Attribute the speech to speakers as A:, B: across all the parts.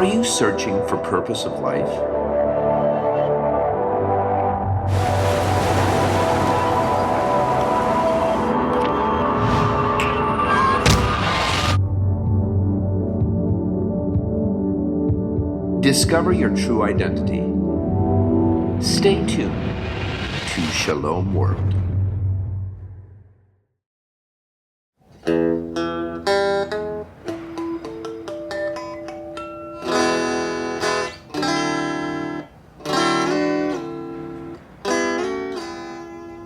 A: Are you searching for purpose of life? Discover your true identity. Stay tuned to Shalom World.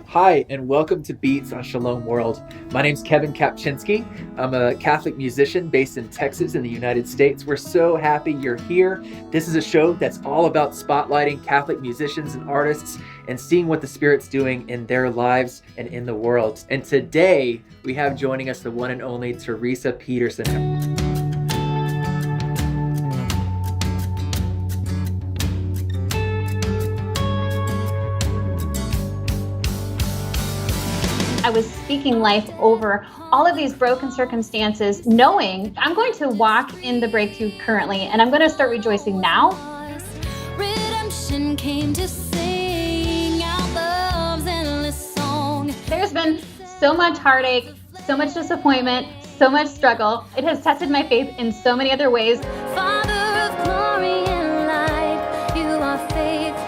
B: Hi, and welcome to Beats on Shalom World. My name's Kevin Kapczynski. I'm a Catholic musician based in Texas in the United States. We're so happy you're here. This is a show that's all about spotlighting Catholic musicians and artists and seeing what the Spirit's doing in their lives and in the world. And today, we have joining us the one and only Teresa Peterson.
C: I was speaking life over all of these broken circumstances, knowing I'm going to walk in the breakthrough currently, and I'm going to start rejoicing now.
D: Redemption came to sing out love's endless song.
C: There's been so much heartache, so much disappointment, so much struggle. It has tested my faith in so many other ways.
D: Father of glory and light, you are faithful.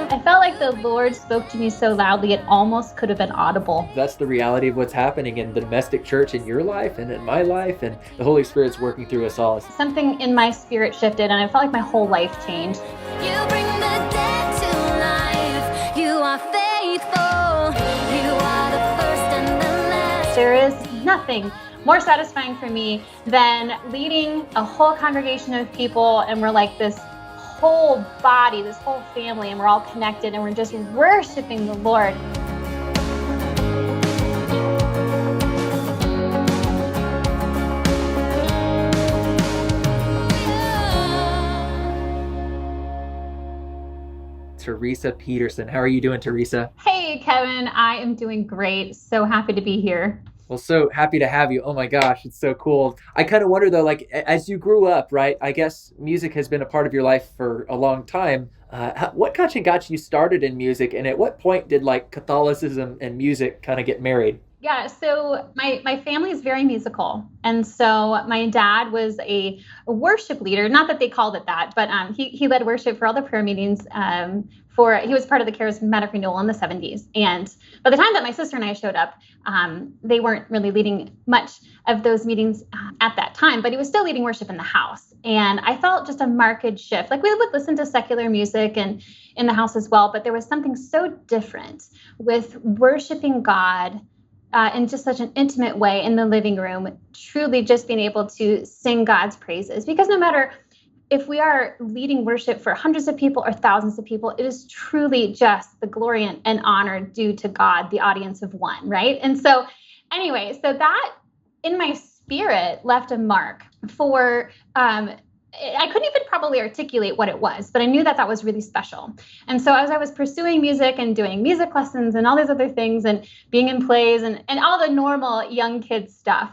C: I felt like the Lord spoke to me so loudly, it almost could have been audible.
B: That's the reality of what's happening in the domestic church in your life and in my life, and the Holy Spirit's working through us all.
C: Something in my spirit shifted, and I felt like my whole life changed.
D: You bring the dead to life. You are faithful. You are the first and the last.
C: There is nothing more satisfying for me than leading a whole congregation of people, and we're like this whole body, this whole family, and we're all connected, and we're just worshiping the Lord.
B: Teresa Peterson. How are you doing, Teresa?
C: Hey, Kevin, I am doing great. So happy to be here.
B: Well, so happy to have you. Oh my gosh, it's so cool. I kind of wonder though, like as you grew up, right? I guess music has been a part of your life for a long time. What got you started in music, and at what point did like Catholicism and music kind of get married?
C: Yeah, so my family is very musical. And so my dad was a worship leader, not that they called it that, but he led worship for all the prayer meetings. He was part of the charismatic renewal in the 70s. And by the time that my sister and I showed up, they weren't really leading much of those meetings at that time, but he was still leading worship in the house. And I felt just a marked shift. Like we would listen to secular music and in the house as well, but there was something so different with worshiping God in just such an intimate way in the living room, truly just being able to sing God's praises. Because no matter if we are leading worship for hundreds of people or thousands of people, it is truly just the glory and honor due to God, the audience of one, right? And so anyway, so that in my spirit left a mark for I couldn't even probably articulate what it was, but I knew that was really special. And so as I was pursuing music and doing music lessons and all these other things and being in plays and all the normal young kids stuff,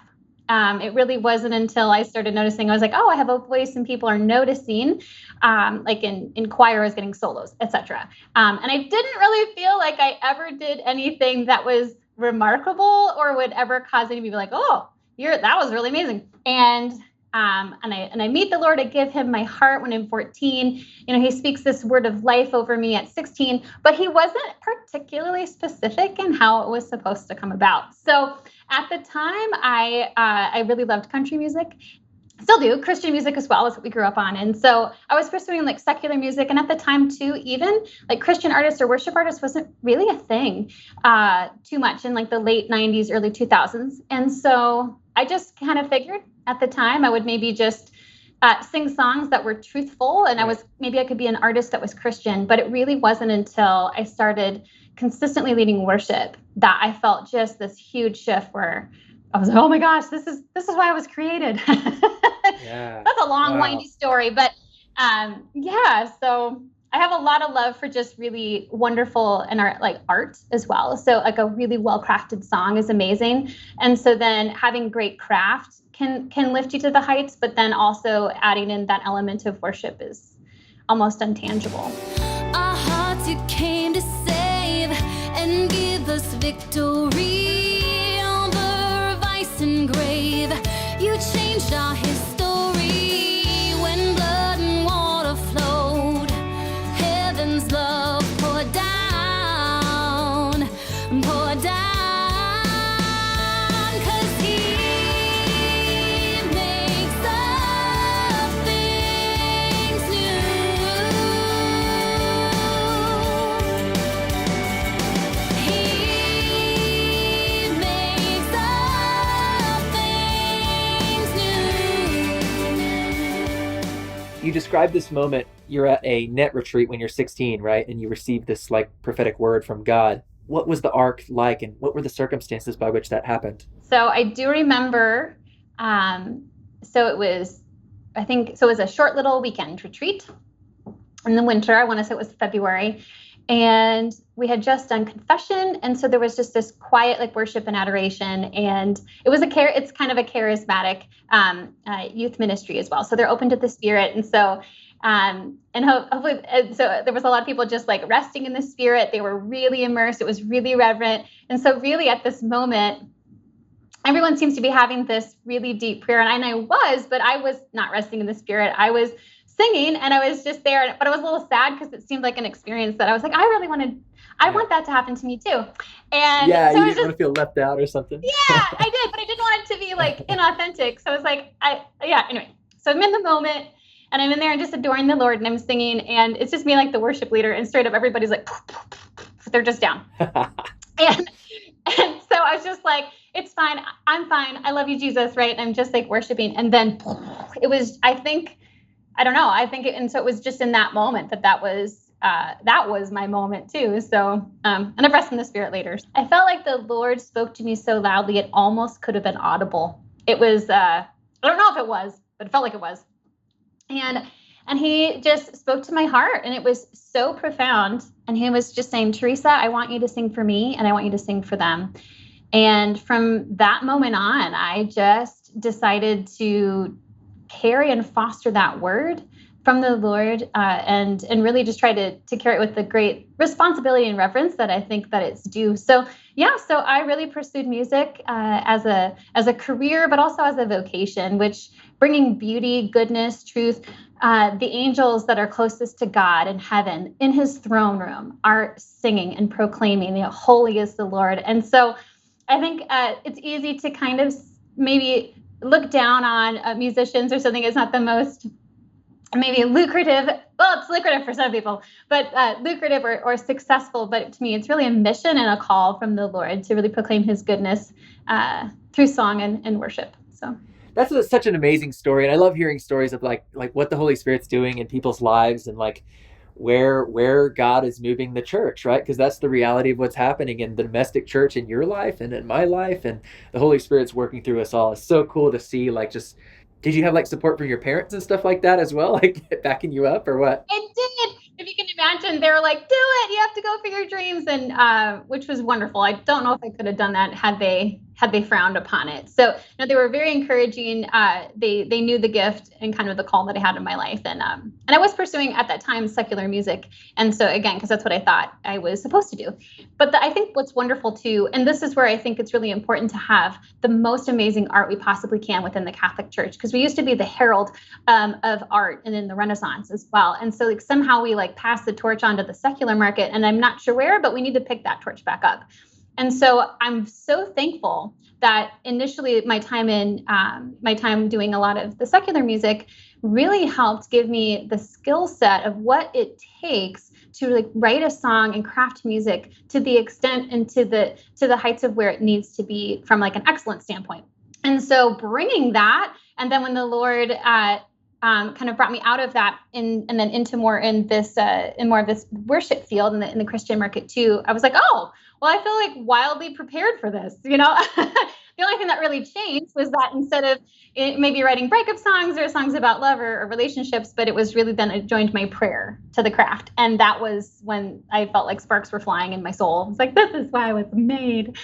C: it really wasn't until I started noticing, I was like, oh, I have a voice and people are noticing, like in choir I was getting solos, etc. And I didn't really feel like I ever did anything that was remarkable or would ever cause anybody to be like, oh, that was really amazing. And I meet the Lord. I give him my heart when I'm 14. You know, he speaks this word of life over me at 16, but he wasn't particularly specific in how it was supposed to come about. So at the time, I really loved country music. Still do. Christian music as well is what we grew up on. And so I was pursuing like secular music. And at the time too, even like Christian artists or worship artists wasn't really a thing too much in like the late 90s, early 2000s. And so I just kind of figured at the time I would maybe just sing songs that were truthful. And I could be an artist that was Christian. But it really wasn't until I started consistently leading worship that I felt just this huge shift where I was like, oh my gosh, this is why I was created.
B: Yeah.
C: That's a long,
B: Wow.
C: windy story. But so I have a lot of love for just really wonderful and art as well. So like a really well-crafted song is amazing. And so then having great craft can lift you to the heights, but then also adding in that element of worship is almost intangible.
D: Our hearts you came to save and give us victory over vice and grave. You changed our history when blood and water flowed. Heaven's love poured down, poured down. 'Cause he makes all things new. He makes all things new.
B: You described this moment. You're at a net retreat when you're 16, right? And you received this like prophetic word from God. What was the arc like, and what were the circumstances by which that happened?
C: So I do remember, so it was a short little weekend retreat in the winter. I want to say it was February. And we had just done confession. And so there was just this quiet like worship and adoration. And it's kind of a charismatic youth ministry as well. So they're open to the Spirit. And so hopefully, so there was a lot of people just like resting in the Spirit. They were really immersed. It was really reverent. And so really at this moment, everyone seems to be having this really deep prayer. And I was, but I was not resting in the Spirit. I was singing and I was just there, but I was a little sad because it seemed like an experience that I was like, I want that to happen to me too. And
B: yeah,
C: so
B: you didn't want to feel left out or something.
C: Yeah, I did, but I didn't want it to be like inauthentic. So I was like, anyway, so I'm in the moment and I'm in there and just adoring the Lord and I'm singing and it's just me like the worship leader and straight up everybody's like, they're just down. and so I was just like, it's fine. I'm fine. I love you, Jesus. Right. And I'm just like worshiping. And then it was, and so it was just in that moment that was my moment too. So, and I've rested in the Spirit later. I felt like the Lord spoke to me so loudly, it almost could have been audible. It was, I don't know if it was, but it felt like it was. And he just spoke to my heart and it was so profound. And he was just saying, Teresa, I want you to sing for me and I want you to sing for them. And from that moment on, I just decided to carry and foster that word from the Lord, and really just try to carry it with the great responsibility and reverence that I think that it's due. So I really pursued music as a career, but also as a vocation, which bringing beauty, goodness, truth, the angels that are closest to God in heaven, in his throne room, are singing and proclaiming the holy is the Lord. And so I think it's easy to kind of maybe look down on musicians or something. It's not the most maybe lucrative. Well, it's lucrative for some people, but lucrative or successful. But to me, it's really a mission and a call from the Lord to really proclaim his goodness through song and worship. So
B: that's such an amazing story. And I love hearing stories of like what the Holy Spirit's doing in people's lives and like where God is moving the church, right? Because that's the reality of what's happening in the domestic church in your life and in my life, and the Holy Spirit's working through us all. It's so cool to see. Like, just did you have like support from your parents and stuff like that as well, like backing you up or what?
C: It did. If you can imagine, they were like, do it. You have to go for your dreams. And which was wonderful. I don't know if I could have done that had they frowned upon it. So no, they were very encouraging. They knew the gift and kind of the call that I had in my life. And I was pursuing at that time secular music. And so again, because that's what I thought I was supposed to do. But I think what's wonderful too, and this is where I think it's really important to have the most amazing art we possibly can within the Catholic Church, because we used to be the herald of art and in the Renaissance as well. And so like somehow we like pass the torch onto the secular market, and I'm not sure where, but we need to pick that torch back up. And so I'm so thankful that initially my time doing a lot of the secular music really helped give me the skill set of what it takes to like write a song and craft music to the extent and to the heights of where it needs to be from like an excellent standpoint. And so bringing that, and then when the Lord kind of brought me out of that and then into more of this worship field in the Christian market too, I was like, oh, well, I feel like wildly prepared for this, you know. The only thing that really changed was that instead of maybe writing breakup songs or songs about love or relationships, but it was really then it joined my prayer to the craft. And that was when I felt like sparks were flying in my soul. It's like, this is why I was made.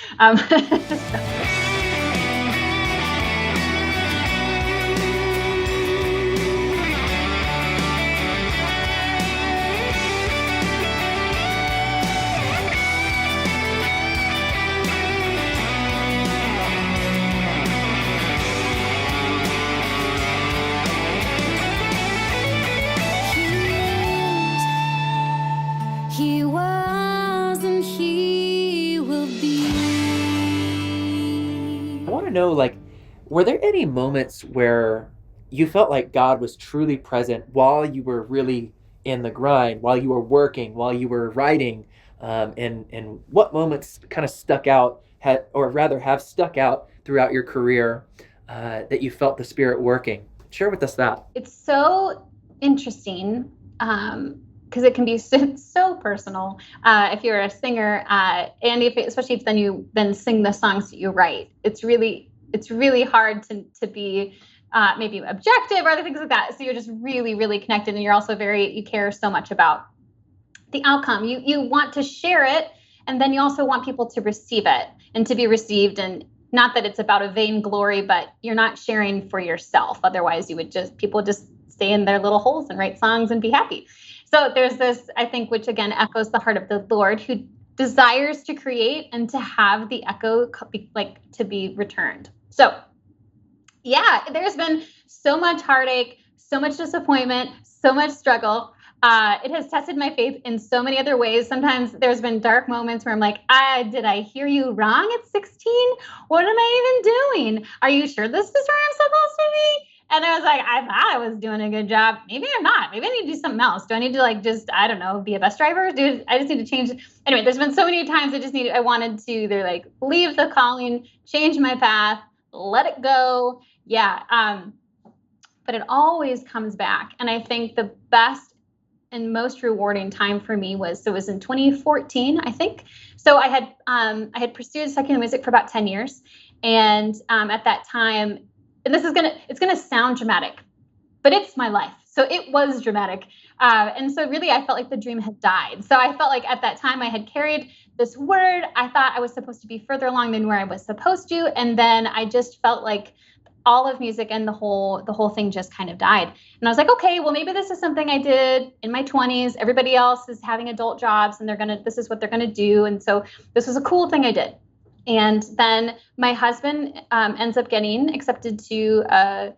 B: Were there any moments where you felt like God was truly present while you were really in the grind, while you were working, while you were writing? And what moments kind of stuck out, or rather have stuck out throughout your career that you felt the Spirit working? Share with us that.
C: It's so interesting because it can be so personal if you're a singer, and especially if then you sing the songs that you write. It's really hard to be maybe objective or other things like that. So you're just really, really connected, and you're also you care so much about the outcome. You want to share it, and then you also want people to receive it and to be received. And not that it's about a vainglory, but you're not sharing for yourself. Otherwise, people would just stay in their little holes and write songs and be happy. So there's this, I think, which again echoes the heart of the Lord, who desires to create and to have the echo to be returned. So yeah, there's been so much heartache, so much disappointment, so much struggle. It has tested my faith in so many other ways. Sometimes there's been dark moments where I'm like, did I hear you wrong at 16? What am I even doing? Are you sure this is where I'm supposed to be? And I was like, I thought I was doing a good job. Maybe I'm not. Maybe I need to do something else. Do I need to I don't know, be a bus driver? I just need to change. Anyway, there's been so many times I wanted to either leave the calling, change my path, let it go. Yeah. But it always comes back. And I think the best and most rewarding time for me was in 2014, I think. So I had pursued secular music for about 10 years. And at that time, and it's gonna sound dramatic, but it's my life. So it was dramatic. And so really I felt like the dream had died. So I felt like at that time I had carried this word. I thought I was supposed to be further along than where I was supposed to. And then I just felt like all of music and the whole thing just kind of died. And I was like, okay, well, maybe this is something I did in my 20s. Everybody else is having adult jobs and this is what they're going to do. And so this was a cool thing I did. And then my husband ends up getting accepted to a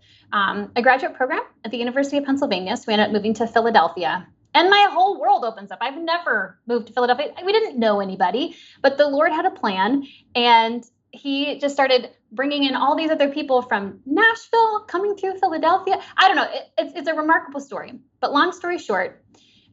C: graduate program at the University of Pennsylvania. So we ended up moving to Philadelphia. And my whole world opens up. I've never moved to Philadelphia. We didn't know anybody, but the Lord had a plan. And he just started bringing in all these other people from Nashville coming through Philadelphia. I don't know. It's a remarkable story. But long story short,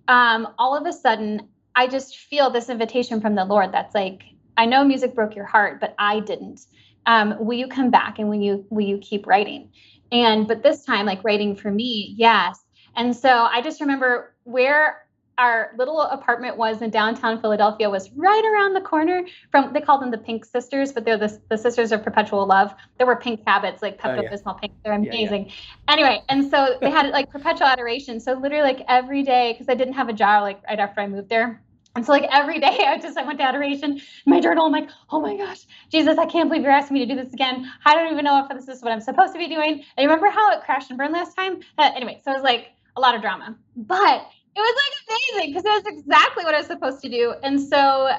C: all of a sudden, I just feel this invitation from the Lord that's like, I know music broke your heart, but I didn't. Will you come back and will you keep writing? But this time, writing for me, yes. And so I just remember where our little apartment was in downtown Philadelphia was right around the corner from, they called them the Pink Sisters, but they're the Sisters of Perpetual Love. There were pink habits, like Pepto-Bismol pink. They're amazing. Yeah. Anyway, and so they had perpetual adoration. So literally every day, because I didn't have a job right after I moved there. And so every day I went to adoration, my journal. I'm like, oh my gosh, Jesus, I can't believe you're asking me to do this again. I don't even know if this is what I'm supposed to be doing. And you remember how it crashed and burned last time? Anyway, so it was a lot of drama, but it was amazing because it was exactly what I was supposed to do. And so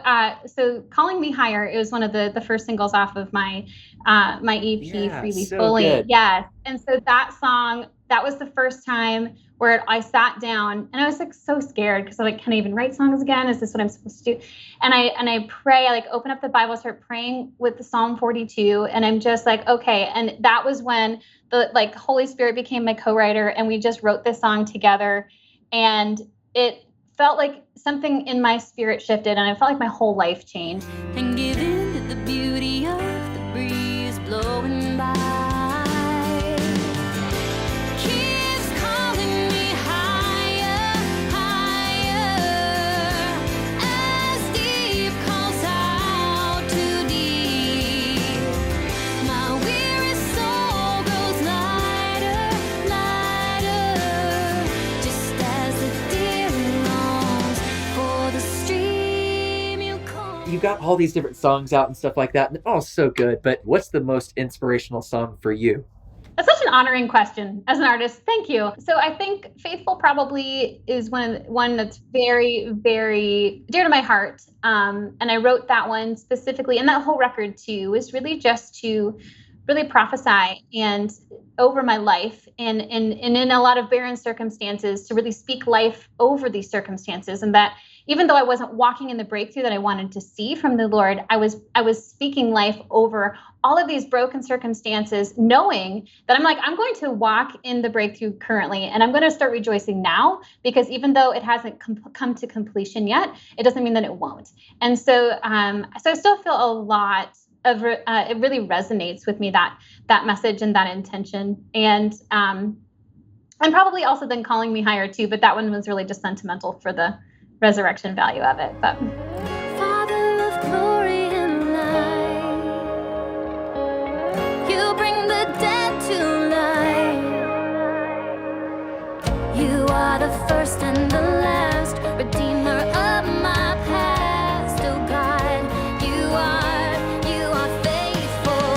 C: Calling Me Higher, it was one of the first singles off of my my EP, Freely
B: so
C: Fully.
B: Good.
C: Yes. And so that song, that was the first time where I sat down and I was so scared because I'm can I even write songs again? Is this what I'm supposed to do? And I pray, I open up the Bible, start praying with the Psalm 42. And I'm just okay. And that was when the Holy Spirit became my co-writer and we just wrote this song together. And it felt like something in my spirit shifted and I felt like my whole life changed.
D: And give in to the beauty of the breeze blowing by. Keeps calling me higher, higher, as deep calls out to deep. My weary soul grows lighter, lighter, just as the deer longs for the stream you call.
B: You got all these different songs out and stuff like that, and all so good. But what's the most inspirational song for you?
C: That's such an honoring question as an artist. Thank you. So I think Faithful probably is one that's very, very dear to my heart. And I wrote that one specifically, and that whole record too, is really just to really prophesy and over my life and in a lot of barren circumstances to really speak life over these circumstances. And that even though I wasn't walking in the breakthrough that I wanted to see from the Lord, I was speaking life over all of these broken circumstances, knowing that I'm going to walk in the breakthrough currently, and I'm going to start rejoicing now, because even though it hasn't come to completion yet, it doesn't mean that it won't. And so, so I still feel a lot of, it really resonates with me, that message and that intention. And probably also then calling me higher too, but that one was really just sentimental for the resurrection value of it. But
D: Father of glory and light, you bring the dead to life. You are the first and the last, redeemer of my past. Oh God, you are faithful.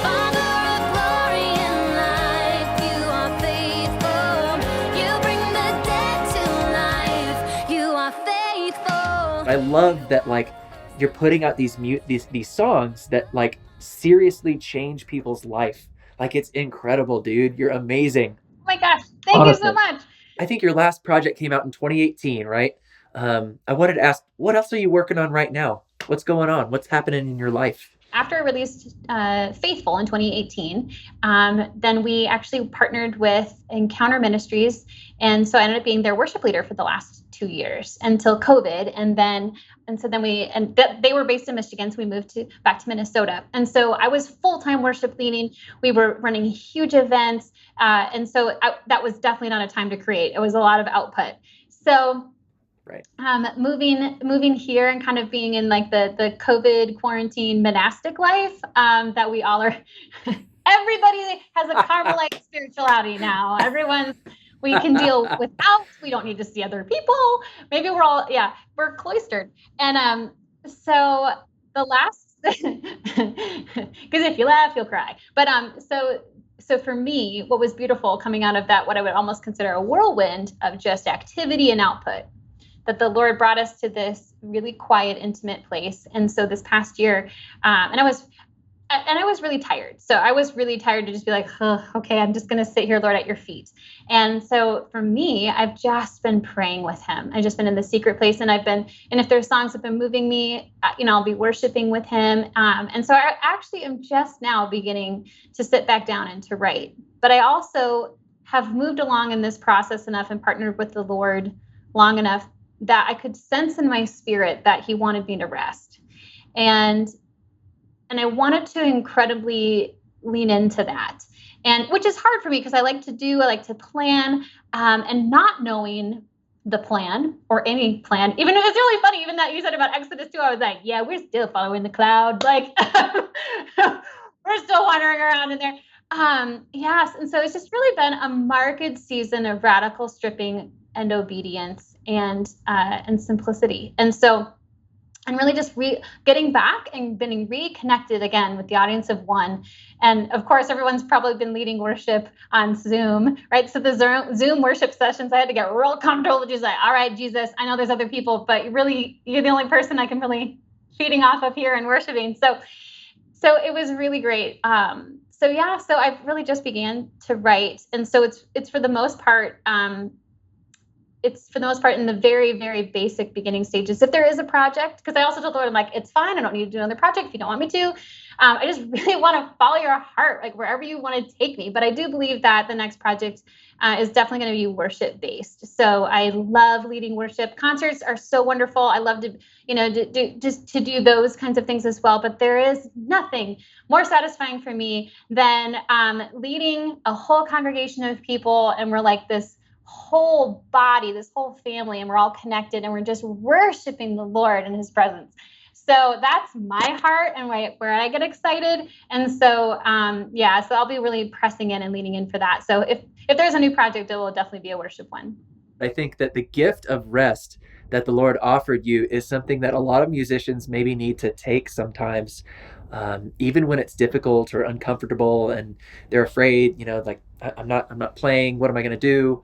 D: Father of glory and light, you are faithful. You bring the dead to life. You are faithful.
B: I love that, like, you're putting out these songs that like seriously change people's life. Like, it's incredible, dude. You're amazing.
C: oh my gosh, thank you so much.
B: I think your last project came out in 2018, right? I wanted to ask, what else are you working on right now? What's going on? What's happening in your life?
C: After I released Faithful in 2018, then we actually partnered with Encounter Ministries. And so I ended up being their worship leader for the last 2 years until COVID. They were based in Michigan, so we moved back to Minnesota. And so I was full-time worship leading. We were running huge events. And so that was definitely not a time to create. It was a lot of output. So
B: right.
C: Moving here and kind of being in like the COVID quarantine monastic life, that we all are, everybody has a Carmelite spirituality now. We can deal without, we don't need to see other people. Maybe we're cloistered. And so the last, because if you laugh, you'll cry. But so for me, what was beautiful coming out of that, what I would almost consider a whirlwind of just activity and output, that the Lord brought us to this really quiet, intimate place. And so this past year, and I was really tired. So I was really tired to just be like, oh, okay, I'm just going to sit here, Lord, at your feet. And so for me, I've just been praying with him. I've just been in the secret place, and if there's songs that have been moving me, I'll be worshiping with him. And so I actually am just now beginning to sit back down and to write. But I also have moved along in this process enough and partnered with the Lord long enough that I could sense in my spirit that he wanted me to rest. And I wanted to incredibly lean into that. And which is hard for me because I like to plan, and not knowing the plan or any plan. Even if it's really funny, even that you said about Exodus 2, I was like, yeah, we're still following the cloud. Like we're still wandering around in there. Yes. And so it's just really been a marked season of radical stripping and obedience and simplicity. And so I'm really just getting back and being reconnected again with the audience of one. And of course, everyone's probably been leading worship on Zoom, right? So the Zoom worship sessions, I had to get real comfortable with just like, all right, Jesus, I know there's other people, but you're the only person I can really feeding off of here and worshiping. So it was really great. So I've really just began to write. And so it's for the most part, in the very, very basic beginning stages. If there is a project, because I also told the Lord, I'm like, it's fine. I don't need to do another project if you don't want me to. I just really want to follow your heart, like wherever you want to take me. But I do believe that the next project is definitely going to be worship based. So I love leading worship. Concerts are so wonderful. I love to, to do those kinds of things as well. But there is nothing more satisfying for me than leading a whole congregation of people, and we're like this whole body, this whole family, and we're all connected, and we're just worshiping the Lord in his presence. So that's my heart and where I get excited. And so, so I'll be really pressing in and leaning in for that. So if there's a new project, it will definitely be a worship one.
B: I think that the gift of rest that the Lord offered you is something that a lot of musicians maybe need to take sometimes, even when it's difficult or uncomfortable and they're afraid, like I'm not playing. What am I going to do?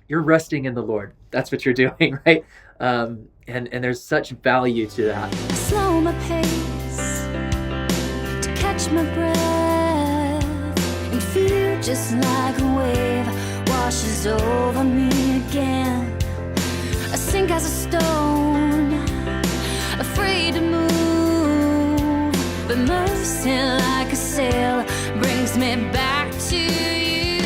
B: You're resting in the Lord. That's what you're doing, right? And there's such value to that.
D: Slow my pace to catch my breath and feel just like a wave washes over me again. I sink as a stone, afraid to move, but mercy like a sail brings me back to you.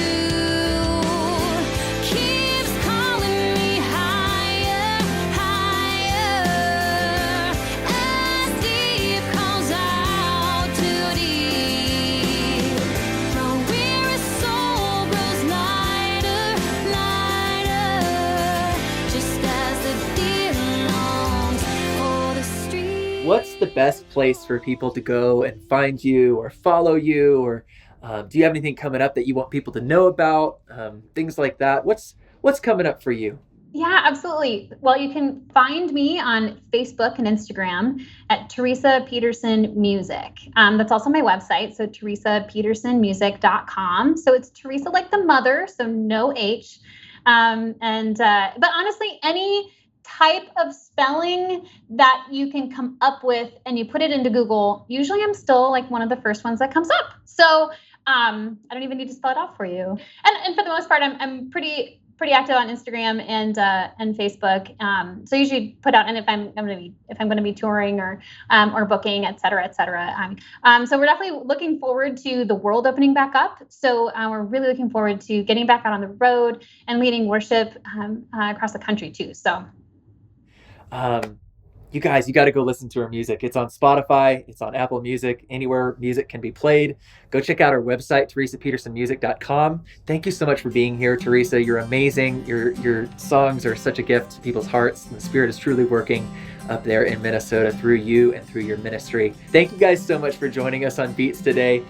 D: Keeps calling me higher, higher, as deep calls out to deep. My weary soul grows lighter, lighter, just as the deer longs for the stream.
B: What's the best place for people to go and find you or follow you, or do you have anything coming up that you want people to know about? Things like that. What's coming up for you?
C: Yeah, absolutely. Well, you can find me on Facebook and Instagram at Teresa Peterson Music. That's also my website, so teresapetersonmusic.com. So it's Teresa like the mother, so no H. But honestly, any type of spelling that you can come up with and you put it into Google, usually I'm still like one of the first ones that comes up. So I don't even need to spell it out for you. And for the most part, I'm pretty active on Instagram and Facebook. So I usually put out, and if I'm going to be touring or booking, et cetera, et cetera. So we're definitely looking forward to the world opening back up. So we're really looking forward to getting back out on the road and leading worship across the country too. So.
B: You guys, you got to go listen to her music. It's on Spotify. It's on Apple Music, anywhere music can be played. Go check out our website, teresapetersonmusic.com. Thank you so much for being here, Teresa. You're amazing. Your songs are such a gift to people's hearts. And the Spirit is truly working up there in Minnesota through you and through your ministry. Thank you guys so much for joining us on Beats today.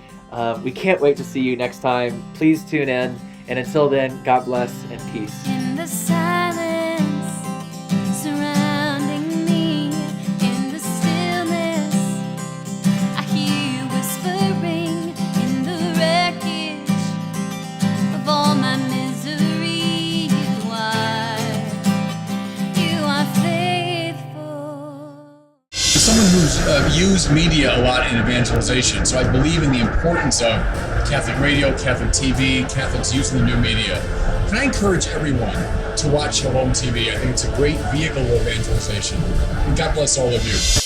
B: We can't wait to see you next time. Please tune in. And until then, God bless and peace.
D: In the silence surrounding me, in the stillness, I hear you whispering in the wreckage of all my misery. You are faithful.
E: Someone who's used media a lot in evangelization, so I believe in the importance of Catholic radio, Catholic TV, Catholics using the new media. Can I encourage everyone to watch Shalom TV? I think it's a great vehicle of evangelization. And God bless all of you.